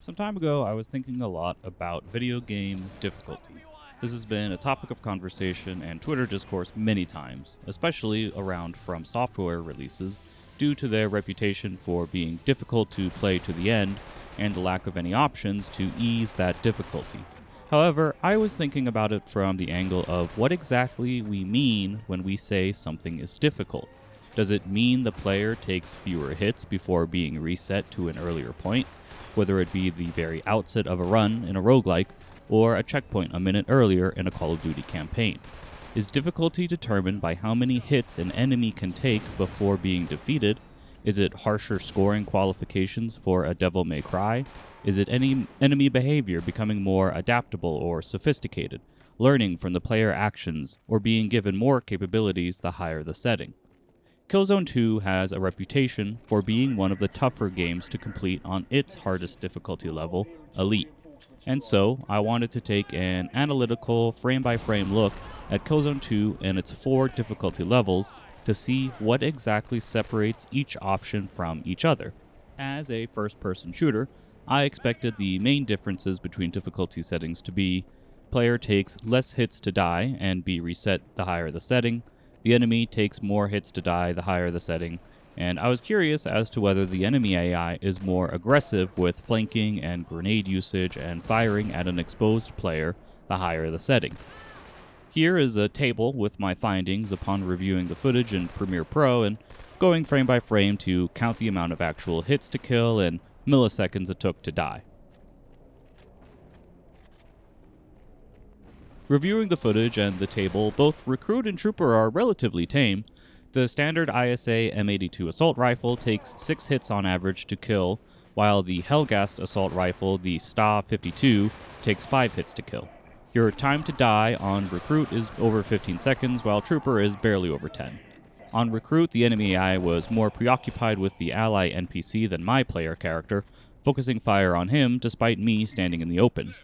Some time ago, I was thinking a lot about video game difficulty. This has been a topic of conversation and Twitter discourse many times, especially around From Software releases, due to their reputation for being difficult to play to the end and the lack of any options to ease that difficulty. However, I was thinking about it from the angle of what exactly we mean when we say something is difficult. Does it mean the player takes fewer hits before being reset to an earlier point, whether it be the very outset of a run in a roguelike or a checkpoint a minute earlier in a Call of Duty campaign? Is difficulty determined by how many hits an enemy can take before being defeated? Is it harsher scoring qualifications for a Devil May Cry? Is it any enemy behavior becoming more adaptable or sophisticated, learning from the player actions, or being given more capabilities the higher the setting? Killzone 2 has a reputation for being one of the tougher games to complete on its hardest difficulty level, Elite. And so, I wanted to take an analytical, frame-by-frame look at Killzone 2 and its 4 difficulty levels to see what exactly separates each option from each other. As a first-person shooter, I expected the main differences between difficulty settings to be: player takes less hits to die and be reset the higher the setting, the enemy takes more hits to die the higher the setting, and I was curious as to whether the enemy AI is more aggressive with flanking and grenade usage and firing at an exposed player the higher the setting. Here is a table with my findings upon reviewing the footage in Premiere Pro and going frame by frame to count the amount of actual hits to kill and milliseconds it took to die. Reviewing the footage and the table, both Recruit and Trooper are relatively tame. The standard ISA M82 assault rifle takes 6 hits on average to kill, while the Hellgast assault rifle, the SA-52, takes 5 hits to kill. Your time to die on Recruit is over 15 seconds, while Trooper is barely over 10. On Recruit, the enemy AI was more preoccupied with the ally NPC than my player character, focusing fire on him despite me standing in the open.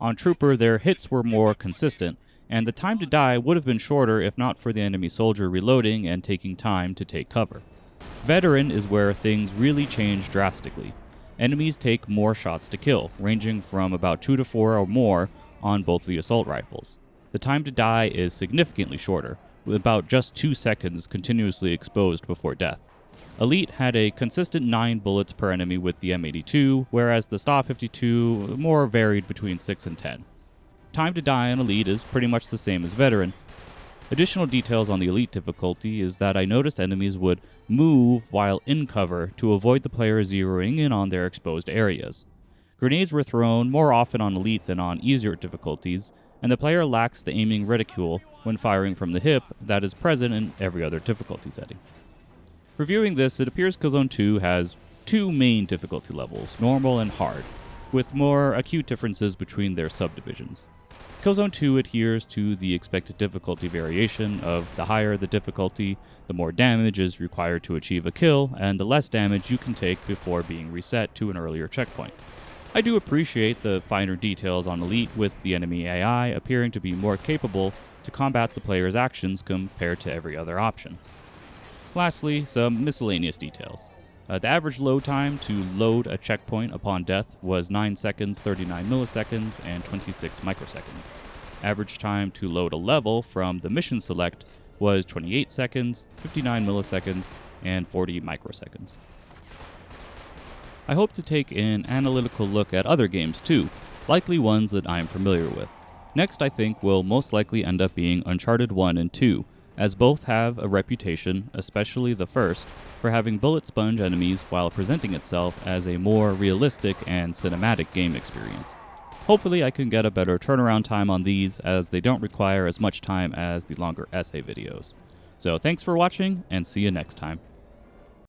On Trooper, their hits were more consistent, and the time to die would have been shorter if not for the enemy soldier reloading and taking time to take cover. Veteran is where things really change drastically. Enemies take more shots to kill, ranging from about 2 to 4 or more on both the assault rifles. The time to die is significantly shorter, with about just 2 seconds continuously exposed before death. Elite had a consistent 9 bullets per enemy with the M82, whereas the SA-52 more varied between 6 and 10. Time to die on Elite is pretty much the same as Veteran. Additional details on the Elite difficulty is that I noticed enemies would move while in cover to avoid the player zeroing in on their exposed areas. Grenades were thrown more often on Elite than on easier difficulties, and the player lacks the aiming reticule when firing from the hip that is present in every other difficulty setting. Reviewing this, it appears Killzone 2 has 2 main difficulty levels, normal and hard, with more acute differences between their subdivisions. Killzone 2 adheres to the expected difficulty variation of the higher the difficulty, the more damage is required to achieve a kill, and the less damage you can take before being reset to an earlier checkpoint. I do appreciate the finer details on Elite, with the enemy AI appearing to be more capable to combat the player's actions compared to every other option. Lastly, some miscellaneous details. The average load time to load a checkpoint upon death was 9 seconds, 39 milliseconds, and 26 microseconds. Average time to load a level from the mission select was 28 seconds, 59 milliseconds, and 40 microseconds. I hope to take an analytical look at other games too, likely ones that I am familiar with. Next, I think will most likely end up being Uncharted 1 and 2, as both have a reputation, especially the first, for having bullet sponge enemies while presenting itself as a more realistic and cinematic game experience. Hopefully I can get a better turnaround time on these, as they don't require as much time as the longer essay videos. So thanks for watching, and see you next time.